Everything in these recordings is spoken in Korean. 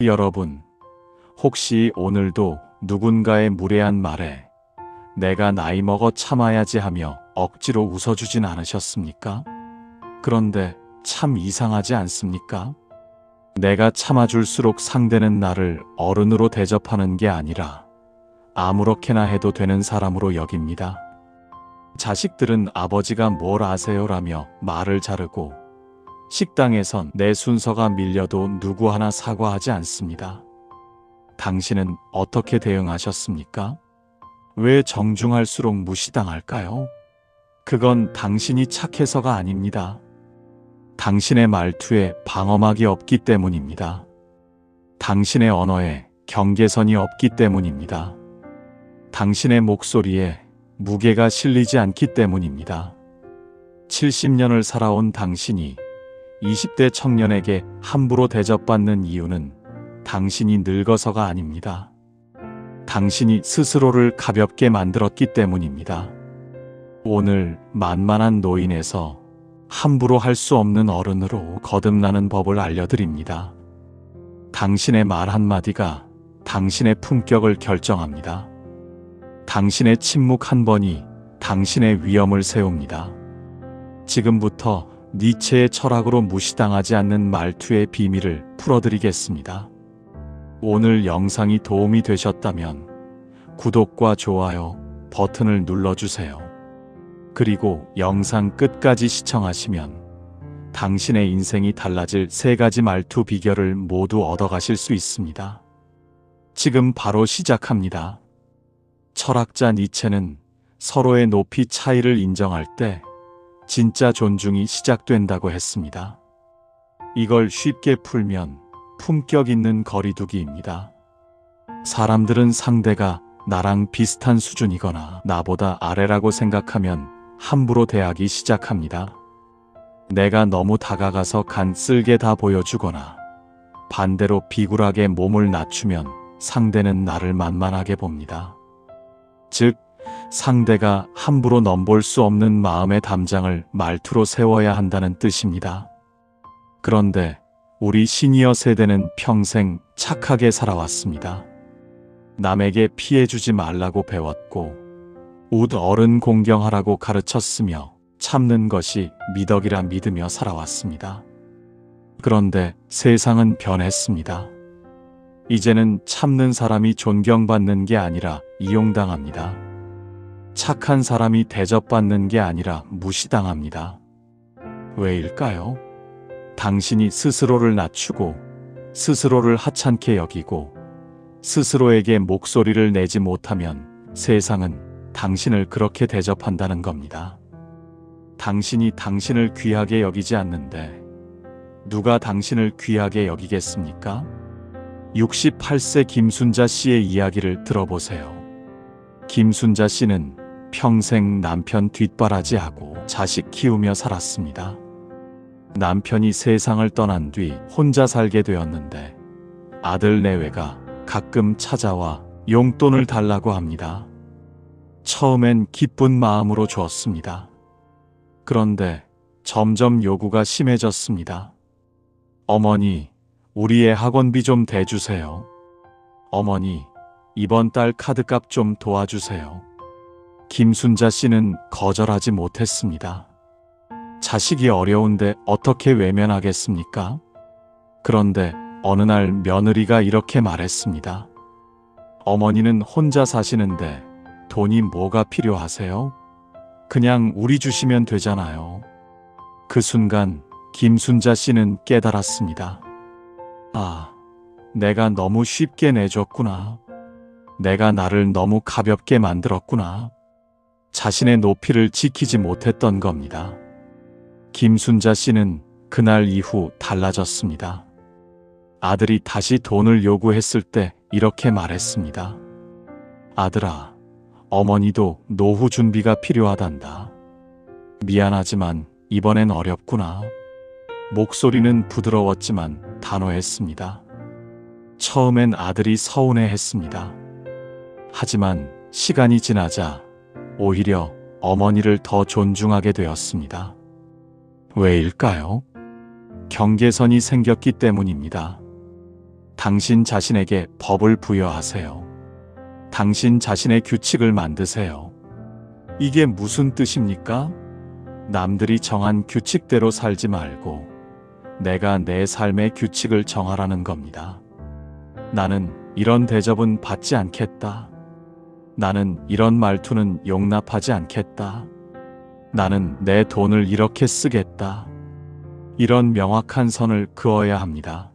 여러분, 혹시 오늘도 누군가의 무례한 말에 내가 나이 먹어 참아야지 하며 억지로 웃어주진 않으셨습니까? 그런데 참 이상하지 않습니까? 내가 참아줄수록 상대는 나를 어른으로 대접하는 게 아니라 아무렇게나 해도 되는 사람으로 여깁니다. 자식들은 아버지가 뭘 아세요라며 말을 자르고 식당에선 내 순서가 밀려도 누구 하나 사과하지 않습니다. 당신은 어떻게 대응하셨습니까? 왜 정중할수록 무시당할까요? 그건 당신이 착해서가 아닙니다. 당신의 말투에 방어막이 없기 때문입니다. 당신의 언어에 경계선이 없기 때문입니다. 당신의 목소리에 무게가 실리지 않기 때문입니다. 70년을 살아온 당신이 20대 청년에게 함부로 대접받는 이유는 당신이 늙어서가 아닙니다. 당신이 스스로를 가볍게 만들었기 때문입니다. 오늘 만만한 노인에서 함부로 할 수 없는 어른으로 거듭나는 법을 알려드립니다. 당신의 말 한마디가 당신의 품격을 결정합니다. 당신의 침묵 한 번이 당신의 위엄을 세웁니다. 지금부터 니체의 철학으로 무시당하지 않는 말투의 비밀을 풀어드리겠습니다. 오늘 영상이 도움이 되셨다면 구독과 좋아요 버튼을 눌러주세요. 그리고 영상 끝까지 시청하시면 당신의 인생이 달라질 3가지 말투 비결을 모두 얻어가실 수 있습니다. 지금 바로 시작합니다. 철학자 니체는 서로의 높이 차이를 인정할 때 진짜 존중이 시작된다고 했습니다. 이걸 쉽게 풀면 품격 있는 거리두기입니다. 사람들은 상대가 나랑 비슷한 수준이거나 나보다 아래라고 생각하면 함부로 대하기 시작합니다. 내가 너무 다가가서 간 쓸게 다 보여주거나 반대로 비굴하게 몸을 낮추면 상대는 나를 만만하게 봅니다. 즉, 상대가 함부로 넘볼 수 없는 마음의 담장을 말투로 세워야 한다는 뜻입니다. 그런데 우리 시니어 세대는 평생 착하게 살아왔습니다. 남에게 피해주지 말라고 배웠고 웃 어른 공경하라고 가르쳤으며 참는 것이 미덕이라 믿으며 살아왔습니다. 그런데 세상은 변했습니다. 이제는 참는 사람이 존경받는 게 아니라 이용당합니다. 착한 사람이 대접받는 게 아니라 무시당합니다. 왜일까요? 당신이 스스로를 낮추고 스스로를 하찮게 여기고 스스로에게 목소리를 내지 못하면 세상은 당신을 그렇게 대접한다는 겁니다. 당신이 당신을 귀하게 여기지 않는데 누가 당신을 귀하게 여기겠습니까? 68세 김순자 씨의 이야기를 들어보세요. 김순자 씨는 평생 남편 뒷바라지하고 자식 키우며 살았습니다. 남편이 세상을 떠난 뒤 혼자 살게 되었는데 아들 내외가 가끔 찾아와 용돈을 달라고 합니다. 처음엔 기쁜 마음으로 주었습니다. 그런데 점점 요구가 심해졌습니다. 어머니, 우리의 학원비 좀 대주세요. 어머니, 이번 달 카드값 좀 도와주세요. 김순자 씨는 거절하지 못했습니다. 자식이 어려운데 어떻게 외면하겠습니까? 그런데 어느 날 며느리가 이렇게 말했습니다. 어머니는 혼자 사시는데 돈이 뭐가 필요하세요? 그냥 우리 주시면 되잖아요. 그 순간 김순자 씨는 깨달았습니다. 아, 내가 너무 쉽게 내줬구나. 내가 나를 너무 가볍게 만들었구나. 자신의 높이를 지키지 못했던 겁니다. 김순자 씨는 그날 이후 달라졌습니다. 아들이 다시 돈을 요구했을 때 이렇게 말했습니다. 아들아, 어머니도 노후 준비가 필요하단다. 미안하지만 이번엔 어렵구나. 목소리는 부드러웠지만 단호했습니다. 처음엔 아들이 서운해했습니다. 하지만 시간이 지나자 오히려 어머니를 더 존중하게 되었습니다. 왜일까요? 경계선이 생겼기 때문입니다. 당신 자신에게 법을 부여하세요. 당신 자신의 규칙을 만드세요. 이게 무슨 뜻입니까? 남들이 정한 규칙대로 살지 말고 내가 내 삶의 규칙을 정하라는 겁니다. 나는 이런 대접은 받지 않겠다. 나는 이런 말투는 용납하지 않겠다. 나는 내 돈을 이렇게 쓰겠다. 이런 명확한 선을 그어야 합니다.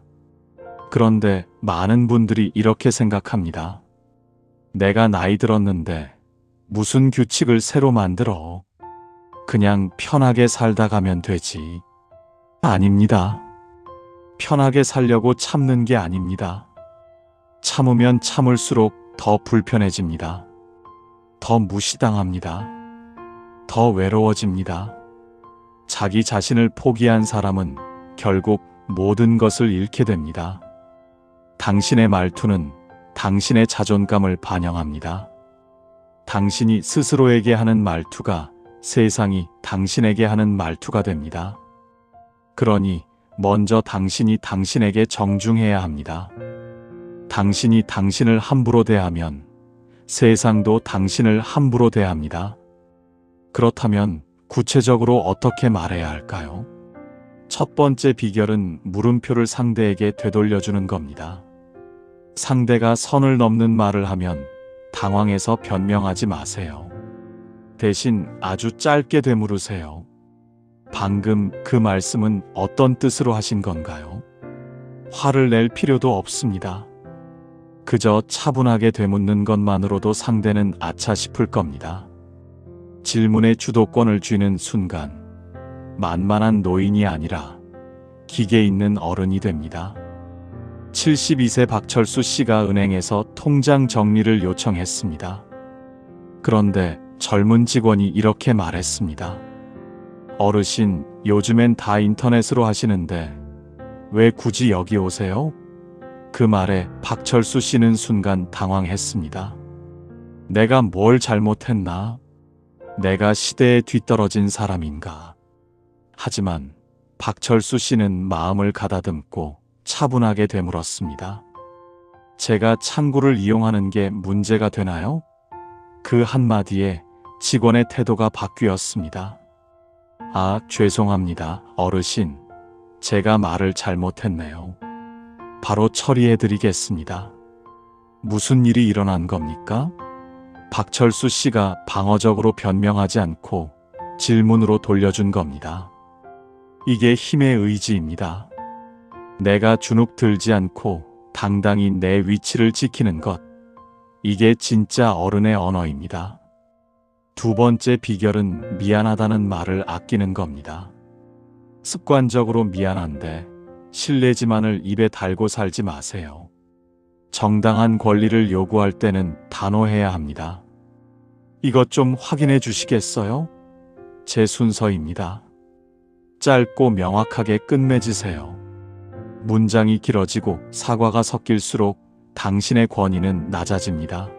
그런데 많은 분들이 이렇게 생각합니다. 내가 나이 들었는데 무슨 규칙을 새로 만들어. 그냥 편하게 살다 가면 되지. 아닙니다. 편하게 살려고 참는 게 아닙니다. 참으면 참을수록 더 불편해집니다. 더 무시당합니다. 더 외로워집니다. 자기 자신을 포기한 사람은 결국 모든 것을 잃게 됩니다. 당신의 말투는 당신의 자존감을 반영합니다. 당신이 스스로에게 하는 말투가 세상이 당신에게 하는 말투가 됩니다. 그러니 먼저 당신이 당신에게 정중해야 합니다. 당신이 당신을 함부로 대하면 세상도 당신을 함부로 대합니다. 그렇다면 구체적으로 어떻게 말해야 할까요? 첫 번째 비결은 물음표를 상대에게 되돌려주는 겁니다. 상대가 선을 넘는 말을 하면 당황해서 변명하지 마세요. 대신 아주 짧게 되물으세요. 방금 그 말씀은 어떤 뜻으로 하신 건가요? 화를 낼 필요도 없습니다. 그저 차분하게 되묻는 것만으로도 상대는 아차 싶을 겁니다. 질문의 주도권을 쥐는 순간 만만한 노인이 아니라 기계 있는 어른이 됩니다. 72세 박철수 씨가 은행에서 통장 정리를 요청했습니다. 그런데 젊은 직원이 이렇게 말했습니다. 어르신, 요즘엔 다 인터넷으로 하시는데 왜 굳이 여기 오세요? 그 말에 박철수 씨는 순간 당황했습니다. 내가 뭘 잘못했나? 내가 시대에 뒤떨어진 사람인가? 하지만 박철수 씨는 마음을 가다듬고 차분하게 되물었습니다. 제가 창구를 이용하는 게 문제가 되나요? 그 한마디에 직원의 태도가 바뀌었습니다. 아, 죄송합니다, 어르신. 제가 말을 잘못했네요. 바로 처리해드리겠습니다. 무슨 일이 일어난 겁니까? 박철수 씨가 방어적으로 변명하지 않고 질문으로 돌려준 겁니다. 이게 힘의 의지입니다. 내가 주눅 들지 않고 당당히 내 위치를 지키는 것. 이게 진짜 어른의 언어입니다. 두 번째 비결은 미안하다는 말을 아끼는 겁니다. 습관적으로 미안한데 실례지만을 입에 달고 살지 마세요. 정당한 권리를 요구할 때는 단호해야 합니다. 이것 좀 확인해 주시겠어요? 제 순서입니다. 짧고 명확하게 끝맺으세요. 문장이 길어지고 사과가 섞일수록 당신의 권위는 낮아집니다.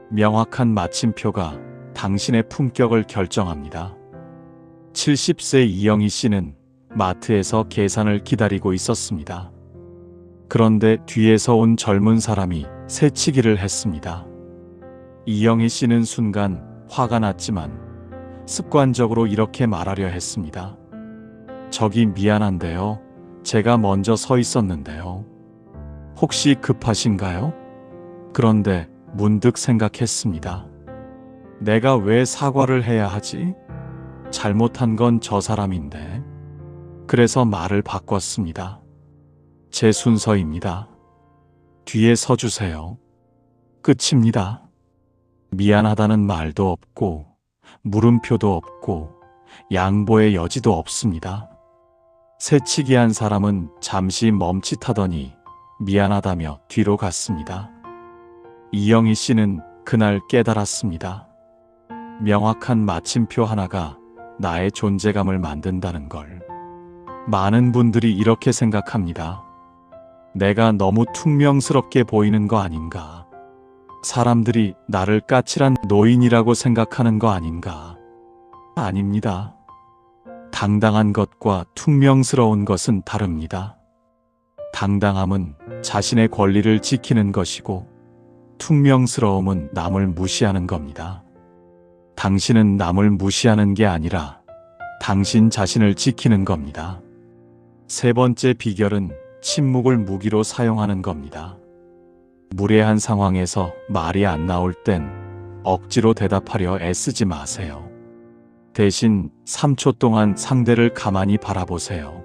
명확한 마침표가 당신의 품격을 결정합니다. 70세 이영희 씨는 마트에서 계산을 기다리고 있었습니다. 그런데 뒤에서 온 젊은 사람이 새치기를 했습니다. 이영희 씨는 순간 화가 났지만 습관적으로 이렇게 말하려 했습니다. 저기 미안한데요. 제가 먼저 서 있었는데요. 혹시 급하신가요? 그런데 문득 생각했습니다. 내가 왜 사과를 해야 하지? 잘못한 건 저 사람인데. 그래서 말을 바꿨습니다. 제 순서입니다. 뒤에 서주세요. 끝입니다. 미안하다는 말도 없고 물음표도 없고 양보의 여지도 없습니다. 새치기한 사람은 잠시 멈칫하더니 미안하다며 뒤로 갔습니다. 이영희 씨는 그날 깨달았습니다. 명확한 마침표 하나가 나의 존재감을 만든다는 걸. 많은 분들이 이렇게 생각합니다. 내가 너무 퉁명스럽게 보이는 거 아닌가? 사람들이 나를 까칠한 노인이라고 생각하는 거 아닌가? 아닙니다. 당당한 것과 퉁명스러운 것은 다릅니다. 당당함은 자신의 권리를 지키는 것이고 퉁명스러움은 남을 무시하는 겁니다. 당신은 남을 무시하는 게 아니라 당신 자신을 지키는 겁니다. 세 번째 비결은 침묵을 무기로 사용하는 겁니다. 무례한 상황에서 말이 안 나올 땐 억지로 대답하려 애쓰지 마세요. 대신 3초 동안 상대를 가만히 바라보세요.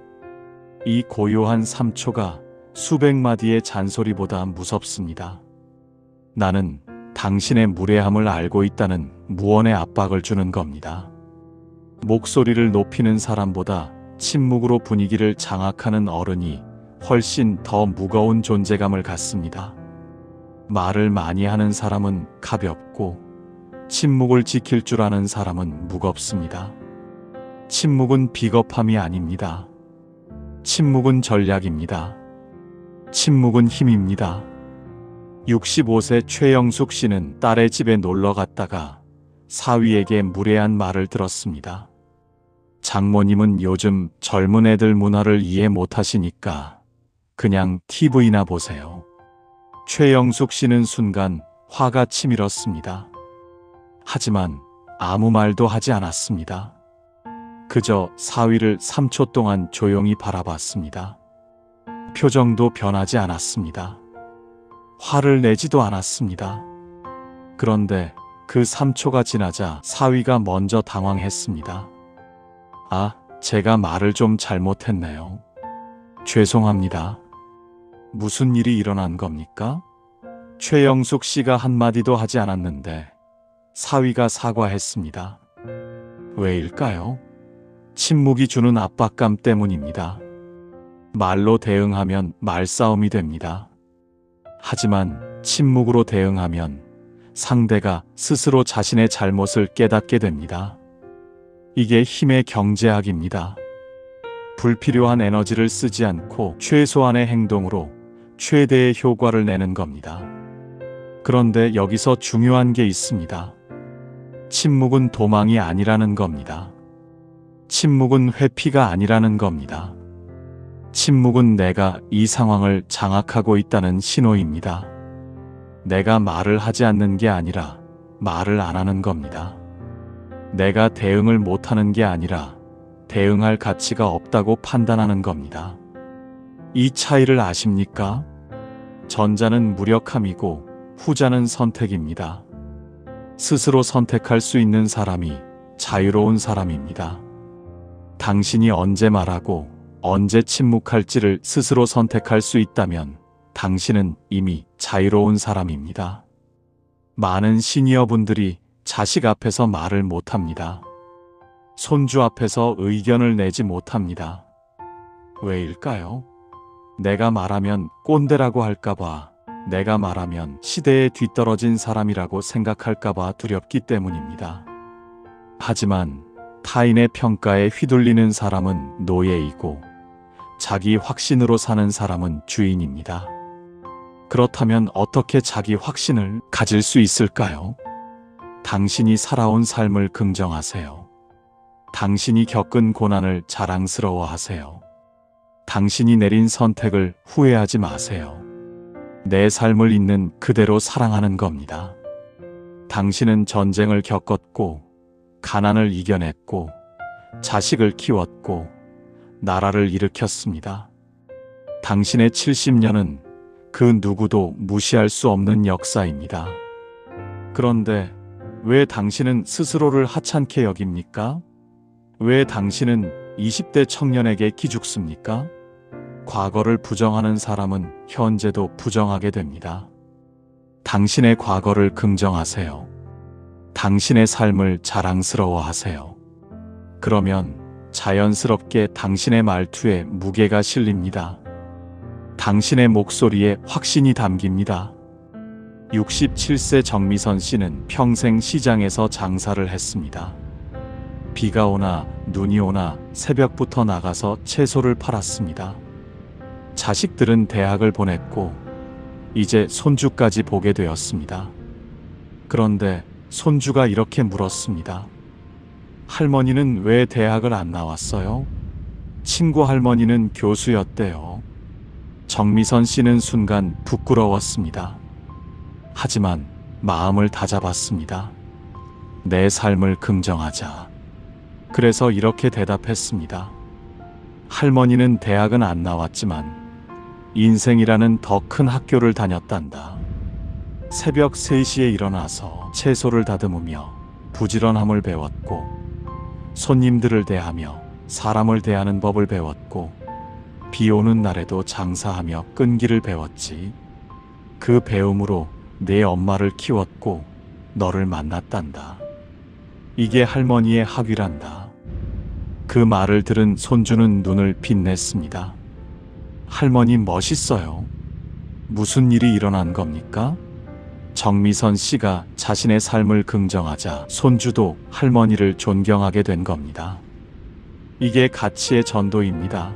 이 고요한 3초가 수백 마디의 잔소리보다 무섭습니다. 나는 당신의 무례함을 알고 있다는 무언의 압박을 주는 겁니다. 목소리를 높이는 사람보다 침묵으로 분위기를 장악하는 어른이 훨씬 더 무거운 존재감을 갖습니다. 말을 많이 하는 사람은 가볍고 침묵을 지킬 줄 아는 사람은 무겁습니다. 침묵은 비겁함이 아닙니다. 침묵은 전략입니다. 침묵은 힘입니다. 65세 최영숙 씨는 딸의 집에 놀러 갔다가 사위에게 무례한 말을 들었습니다. 장모님은 요즘 젊은 애들 문화를 이해 못하시니까 그냥 TV나 보세요. 최영숙 씨는 순간 화가 치밀었습니다. 하지만 아무 말도 하지 않았습니다. 그저 사위를 3초 동안 조용히 바라봤습니다. 표정도 변하지 않았습니다. 화를 내지도 않았습니다. 그런데 그 3초가 지나자 사위가 먼저 당황했습니다. 아, 제가 말을 좀 잘못했네요. 죄송합니다. 무슨 일이 일어난 겁니까? 최영숙 씨가 한마디도 하지 않았는데 사위가 사과했습니다. 왜일까요? 침묵이 주는 압박감 때문입니다. 말로 대응하면 말싸움이 됩니다. 하지만 침묵으로 대응하면 상대가 스스로 자신의 잘못을 깨닫게 됩니다. 이게 힘의 경제학입니다. 불필요한 에너지를 쓰지 않고 최소한의 행동으로 최대의 효과를 내는 겁니다. 그런데 여기서 중요한 게 있습니다. 침묵은 도망이 아니라는 겁니다. 침묵은 회피가 아니라는 겁니다. 침묵은 내가 이 상황을 장악하고 있다는 신호입니다. 내가 말을 하지 않는 게 아니라 말을 안 하는 겁니다. 내가 대응을 못하는 게 아니라 대응할 가치가 없다고 판단하는 겁니다. 이 차이를 아십니까? 전자는 무력함이고 후자는 선택입니다. 스스로 선택할 수 있는 사람이 자유로운 사람입니다. 당신이 언제 말하고 언제 침묵할지를 스스로 선택할 수 있다면 당신은 이미 자유로운 사람입니다. 많은 시니어분들이 자식 앞에서 말을 못합니다. 손주 앞에서 의견을 내지 못합니다. 왜일까요? 내가 말하면 꼰대라고 할까봐, 내가 말하면 시대에 뒤떨어진 사람이라고 생각할까봐 두렵기 때문입니다. 하지만 타인의 평가에 휘둘리는 사람은 노예이고 자기 확신으로 사는 사람은 주인입니다. 그렇다면 어떻게 자기 확신을 가질 수 있을까요? 당신이 살아온 삶을 긍정하세요. 당신이 겪은 고난을 자랑스러워하세요. 당신이 내린 선택을 후회하지 마세요. 내 삶을 있는 그대로 사랑하는 겁니다. 당신은 전쟁을 겪었고, 가난을 이겨냈고, 자식을 키웠고, 나라를 일으켰습니다. 당신의 70년은 그 누구도 무시할 수 없는 역사입니다. 그런데 왜 당신은 스스로를 하찮게 여깁니까? 왜 당신은 20대 청년에게 기죽습니까? 과거를 부정하는 사람은 현재도 부정하게 됩니다. 당신의 과거를 긍정하세요. 당신의 삶을 자랑스러워하세요. 그러면 자연스럽게 당신의 말투에 무게가 실립니다. 당신의 목소리에 확신이 담깁니다. 67세 정미선 씨는 평생 시장에서 장사를 했습니다. 비가 오나 눈이 오나 새벽부터 나가서 채소를 팔았습니다. 자식들은 대학을 보냈고 이제 손주까지 보게 되었습니다. 그런데 손주가 이렇게 물었습니다. 할머니는 왜 대학을 안 나왔어요? 친구 할머니는 교수였대요. 정미선 씨는 순간 부끄러웠습니다. 하지만 마음을 다잡았습니다. 내 삶을 긍정하자. 그래서 이렇게 대답했습니다. 할머니는 대학은 안 나왔지만 인생이라는 더 큰 학교를 다녔단다. 새벽 3시에 일어나서 채소를 다듬으며 부지런함을 배웠고, 손님들을 대하며 사람을 대하는 법을 배웠고, 비 오는 날에도 장사하며 끈기를 배웠지. 그 배움으로 내 엄마를 키웠고 너를 만났단다. 이게 할머니의 학위란다. 그 말을 들은 손주는 눈을 빛냈습니다. 할머니 멋있어요. 무슨 일이 일어난 겁니까? 정미선 씨가 자신의 삶을 긍정하자 손주도 할머니를 존경하게 된 겁니다. 이게 가치의 전도입니다.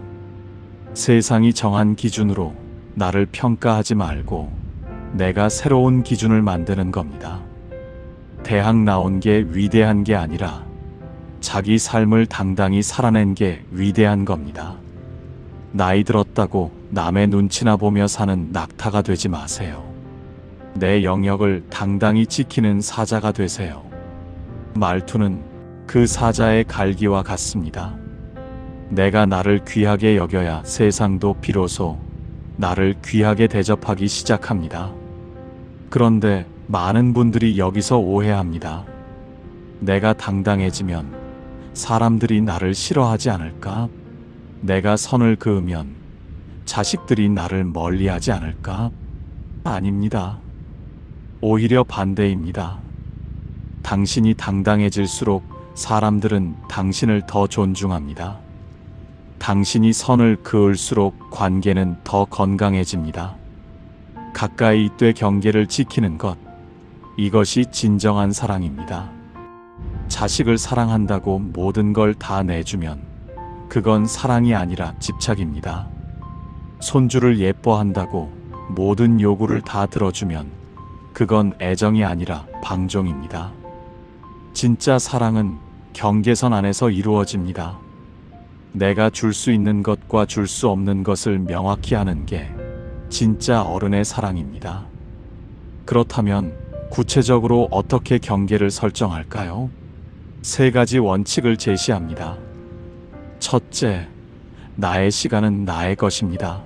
세상이 정한 기준으로 나를 평가하지 말고 내가 새로운 기준을 만드는 겁니다. 대학 나온 게 위대한 게 아니라 자기 삶을 당당히 살아낸 게 위대한 겁니다. 나이 들었다고 남의 눈치나 보며 사는 낙타가 되지 마세요. 내 영역을 당당히 지키는 사자가 되세요. 말투는 그 사자의 갈기와 같습니다. 내가 나를 귀하게 여겨야 세상도 비로소 나를 귀하게 대접하기 시작합니다. 그런데 많은 분들이 여기서 오해합니다. 내가 당당해지면 사람들이 나를 싫어하지 않을까? 내가 선을 그으면 자식들이 나를 멀리하지 않을까? 아닙니다. 오히려 반대입니다. 당신이 당당해질수록 사람들은 당신을 더 존중합니다. 당신이 선을 그을수록 관계는 더 건강해집니다. 가까이 있되 경계를 지키는 것, 이것이 진정한 사랑입니다. 자식을 사랑한다고 모든 걸 다 내주면 그건 사랑이 아니라 집착입니다. 손주를 예뻐한다고 모든 요구를 다 들어주면 그건 애정이 아니라 방종입니다. 진짜 사랑은 경계선 안에서 이루어집니다. 내가 줄 수 있는 것과 줄 수 없는 것을 명확히 하는 게 진짜 어른의 사랑입니다. 그렇다면 구체적으로 어떻게 경계를 설정할까요? 3가지 원칙을 제시합니다. 첫째, 나의 시간은 나의 것입니다.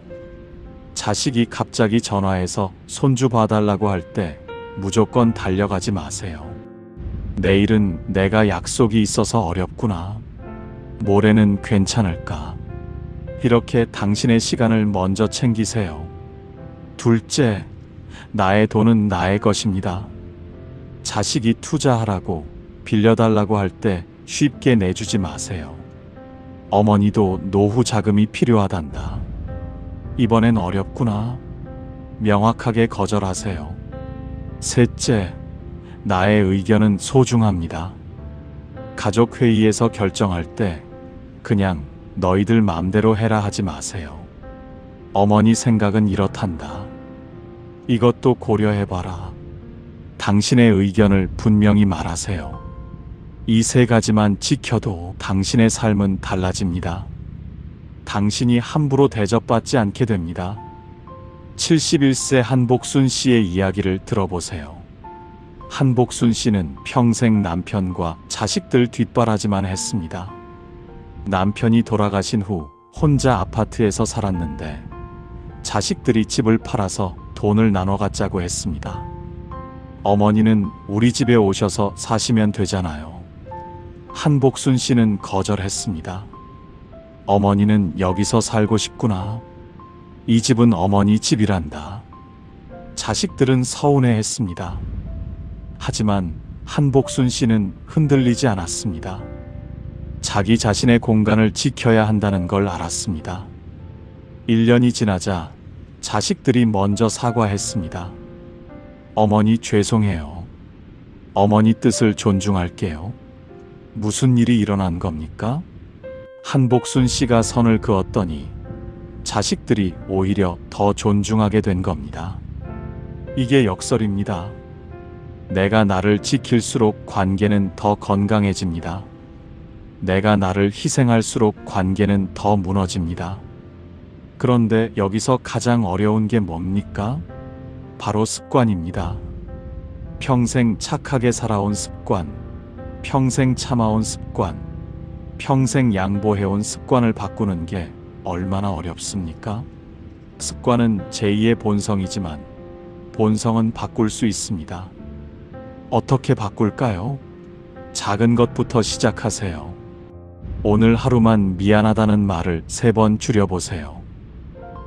자식이 갑자기 전화해서 손주 봐달라고 할 때 무조건 달려가지 마세요. 내일은 내가 약속이 있어서 어렵구나. 모레는 괜찮을까? 이렇게 당신의 시간을 먼저 챙기세요. 둘째, 나의 돈은 나의 것입니다. 자식이 투자하라고 빌려달라고 할 때 쉽게 내주지 마세요. 어머니도 노후 자금이 필요하단다. 이번엔 어렵구나. 명확하게 거절하세요. 셋째, 나의 의견은 소중합니다. 가족 회의에서 결정할 때 그냥 너희들 맘대로 해라 하지 마세요. 어머니 생각은 이렇단다. 이것도 고려해봐라. 당신의 의견을 분명히 말하세요. 이 3가지만 지켜도 당신의 삶은 달라집니다. 당신이 함부로 대접받지 않게 됩니다. 71세 한복순 씨의 이야기를 들어보세요. 한복순 씨는 평생 남편과 자식들 뒷바라지만 했습니다. 남편이 돌아가신 후 혼자 아파트에서 살았는데 자식들이 집을 팔아서 돈을 나눠 갖자고 했습니다. 어머니는 우리 집에 오셔서 사시면 되잖아요. 한복순 씨는 거절했습니다. 어머니는 여기서 살고 싶구나. 이 집은 어머니 집이란다. 자식들은 서운해했습니다. 하지만 한복순 씨는 흔들리지 않았습니다. 자기 자신의 공간을 지켜야 한다는 걸 알았습니다. 1년이 지나자 자식들이 먼저 사과했습니다. 어머니 죄송해요. 어머니 뜻을 존중할게요. 무슨 일이 일어난 겁니까? 한복순 씨가 선을 그었더니 자식들이 오히려 더 존중하게 된 겁니다. 이게 역설입니다. 내가 나를 지킬수록 관계는 더 건강해집니다. 내가 나를 희생할수록 관계는 더 무너집니다. 그런데 여기서 가장 어려운 게 뭡니까? 바로 습관입니다. 평생 착하게 살아온 습관, 평생 참아온 습관, 평생 양보해온 습관을 바꾸는 게 얼마나 어렵습니까? 습관은 제2의 본성이지만 본성은 바꿀 수 있습니다. 어떻게 바꿀까요? 작은 것부터 시작하세요. 오늘 하루만 미안하다는 말을 3번 줄여보세요.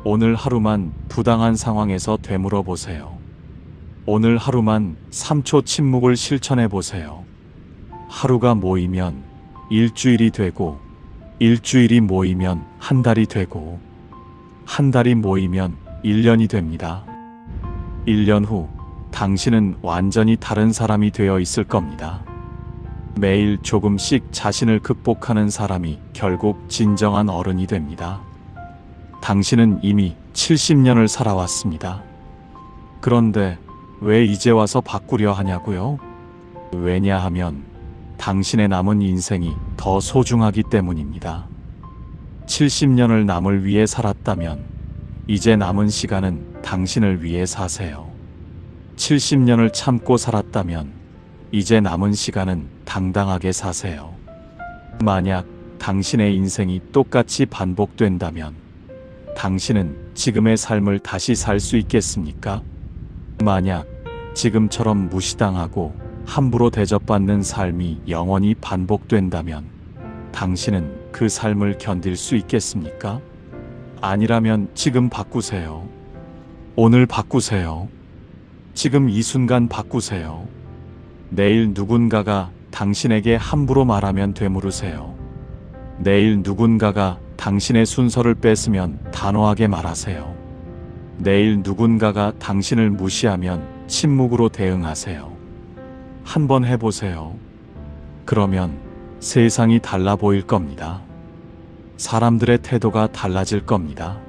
오늘 하루만 부당한 상황에서 되물어보세요. 오늘 하루만 3초 침묵을 실천해보세요. 하루가 모이면 일주일이 되고, 일주일이 모이면 한 달이 되고, 한 달이 모이면 1년이 됩니다. 1년 후 당신은 완전히 다른 사람이 되어 있을 겁니다. 매일 조금씩 자신을 극복하는 사람이 결국 진정한 어른이 됩니다. 당신은 이미 70년을 살아왔습니다. 그런데 왜 이제 와서 바꾸려 하냐고요? 왜냐하면 당신의 남은 인생이 더 소중하기 때문입니다. 70년을 남을 위해 살았다면 이제 남은 시간은 당신을 위해 사세요. 70년을 참고 살았다면 이제 남은 시간은 당당하게 사세요. 만약 당신의 인생이 똑같이 반복된다면 당신은 지금의 삶을 다시 살 수 있겠습니까? 만약 지금처럼 무시당하고 함부로 대접받는 삶이 영원히 반복된다면 당신은 그 삶을 견딜 수 있겠습니까? 아니라면 지금 바꾸세요. 오늘 바꾸세요. 지금 이 순간 바꾸세요. 내일 누군가가 당신에게 함부로 말하면 되물으세요. 내일 누군가가 당신의 순서를 뺏으면 단호하게 말하세요. 내일 누군가가 당신을 무시하면 침묵으로 대응하세요. 한번 해보세요. 그러면 세상이 달라 보일 겁니다. 사람들의 태도가 달라질 겁니다.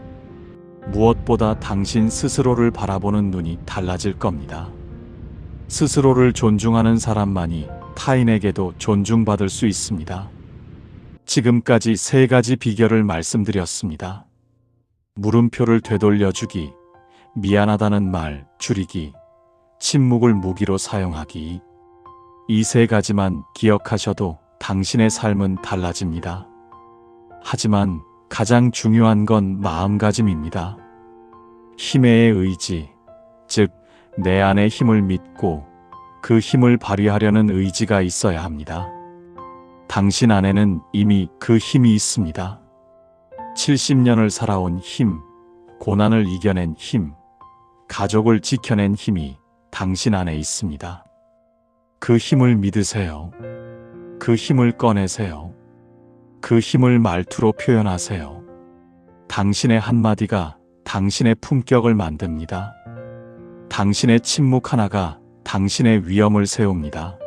무엇보다 당신 스스로를 바라보는 눈이 달라질 겁니다. 스스로를 존중하는 사람만이 타인에게도 존중받을 수 있습니다. 지금까지 3가지 비결을 말씀드렸습니다. 물음표를 되돌려주기, 미안하다는 말 줄이기, 침묵을 무기로 사용하기. 이 3가지만 기억하셔도 당신의 삶은 달라집니다. 하지만 가장 중요한 건 마음가짐입니다. 힘의 의지, 즉 내 안의 힘을 믿고 그 힘을 발휘하려는 의지가 있어야 합니다. 당신 안에는 이미 그 힘이 있습니다. 70년을 살아온 힘, 고난을 이겨낸 힘, 가족을 지켜낸 힘이 당신 안에 있습니다. 그 힘을 믿으세요. 그 힘을 꺼내세요. 그 힘을 말투로 표현하세요. 당신의 한마디가 당신의 품격을 만듭니다. 당신의 침묵 하나가 당신의 위엄을 세웁니다.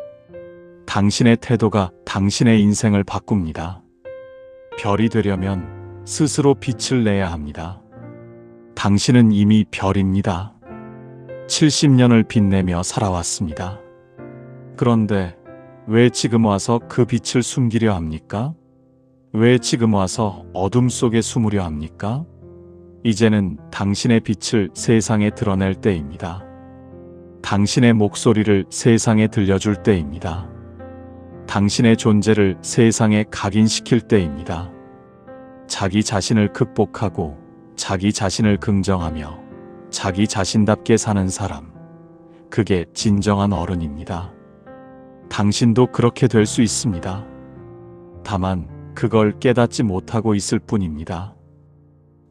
당신의 태도가 당신의 인생을 바꿉니다. 별이 되려면 스스로 빛을 내야 합니다. 당신은 이미 별입니다. 70년을 빛내며 살아왔습니다. 그런데 왜 지금 와서 그 빛을 숨기려 합니까? 왜 지금 와서 어둠 속에 숨으려 합니까? 이제는 당신의 빛을 세상에 드러낼 때입니다. 당신의 목소리를 세상에 들려줄 때입니다. 당신의 존재를 세상에 각인시킬 때입니다. 자기 자신을 극복하고 자기 자신을 긍정하며 자기 자신답게 사는 사람, 그게 진정한 어른입니다. 당신도 그렇게 될 수 있습니다. 다만 그걸 깨닫지 못하고 있을 뿐입니다.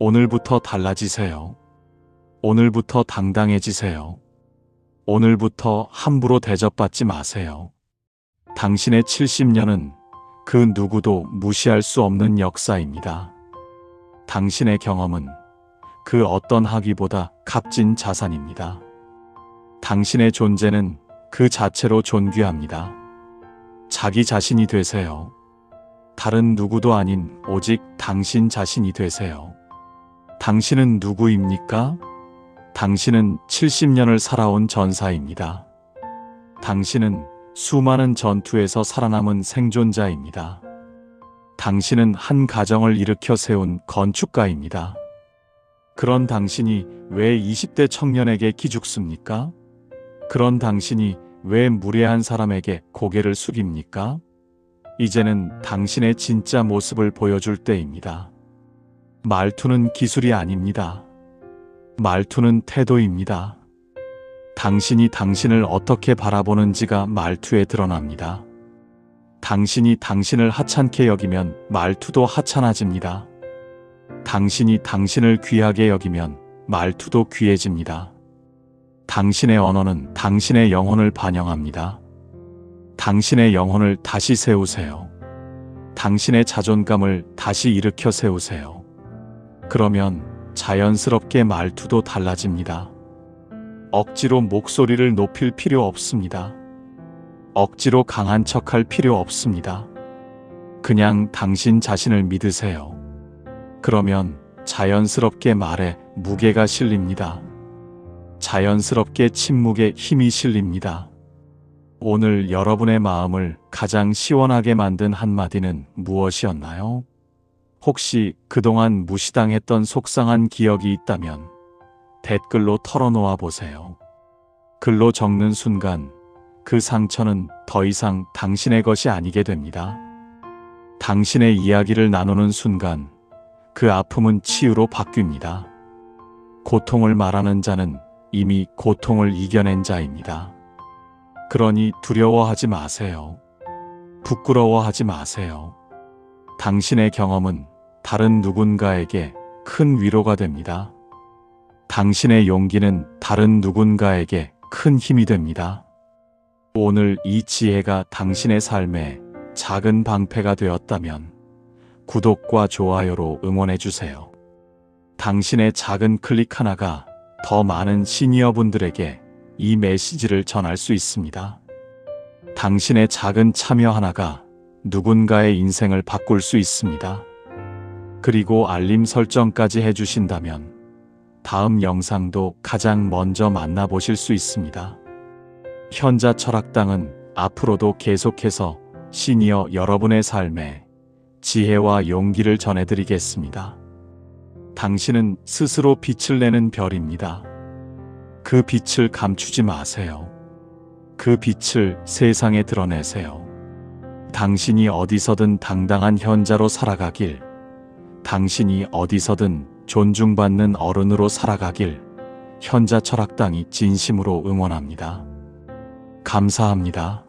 오늘부터 달라지세요. 오늘부터 당당해지세요. 오늘부터 함부로 대접받지 마세요. 당신의 70년은 그 누구도 무시할 수 없는 역사입니다. 당신의 경험은 그 어떤 학위보다 값진 자산입니다. 당신의 존재는 그 자체로 존귀합니다. 자기 자신이 되세요. 다른 누구도 아닌 오직 당신 자신이 되세요. 당신은 누구입니까? 당신은 70년을 살아온 전사입니다. 당신은 수많은 전투에서 살아남은 생존자입니다. 당신은 한 가정을 일으켜 세운 건축가입니다. 그런 당신이 왜 20대 청년에게 기죽습니까? 그런 당신이 왜 무례한 사람에게 고개를 숙입니까? 이제는 당신의 진짜 모습을 보여줄 때입니다. 말투는 기술이 아닙니다. 말투는 태도입니다. 당신이 당신을 어떻게 바라보는지가 말투에 드러납니다. 당신이 당신을 하찮게 여기면 말투도 하찮아집니다. 당신이 당신을 귀하게 여기면 말투도 귀해집니다. 당신의 언어는 당신의 영혼을 반영합니다. 당신의 영혼을 다시 세우세요. 당신의 자존감을 다시 일으켜 세우세요. 그러면 자연스럽게 말투도 달라집니다. 억지로 목소리를 높일 필요 없습니다. 억지로 강한 척할 필요 없습니다. 그냥 당신 자신을 믿으세요. 그러면 자연스럽게 말에 무게가 실립니다. 자연스럽게 침묵에 힘이 실립니다. 오늘 여러분의 마음을 가장 시원하게 만든 한마디는 무엇이었나요? 혹시 그동안 무시당했던 속상한 기억이 있다면 댓글로 털어놓아 보세요. 글로 적는 순간 그 상처는 더 이상 당신의 것이 아니게 됩니다. 당신의 이야기를 나누는 순간 그 아픔은 치유로 바뀝니다. 고통을 말하는 자는 이미 고통을 이겨낸 자입니다. 그러니 두려워하지 마세요. 부끄러워하지 마세요. 당신의 경험은 다른 누군가에게 큰 위로가 됩니다. 당신의 용기는 다른 누군가에게 큰 힘이 됩니다. 오늘 이 지혜가 당신의 삶에 작은 방패가 되었다면 구독과 좋아요로 응원해주세요. 당신의 작은 클릭 하나가 더 많은 시니어분들에게 이 메시지를 전할 수 있습니다. 당신의 작은 참여 하나가 누군가의 인생을 바꿀 수 있습니다. 그리고 알림 설정까지 해주신다면 다음 영상도 가장 먼저 만나보실 수 있습니다. 현자 철학당은 앞으로도 계속해서 시니어 여러분의 삶에 지혜와 용기를 전해드리겠습니다. 당신은 스스로 빛을 내는 별입니다. 그 빛을 감추지 마세요. 그 빛을 세상에 드러내세요. 당신이 어디서든 당당한 현자로 살아가길, 당신이 어디서든 존중받는 어른으로 살아가길 현자 철학당이 진심으로 응원합니다. 감사합니다.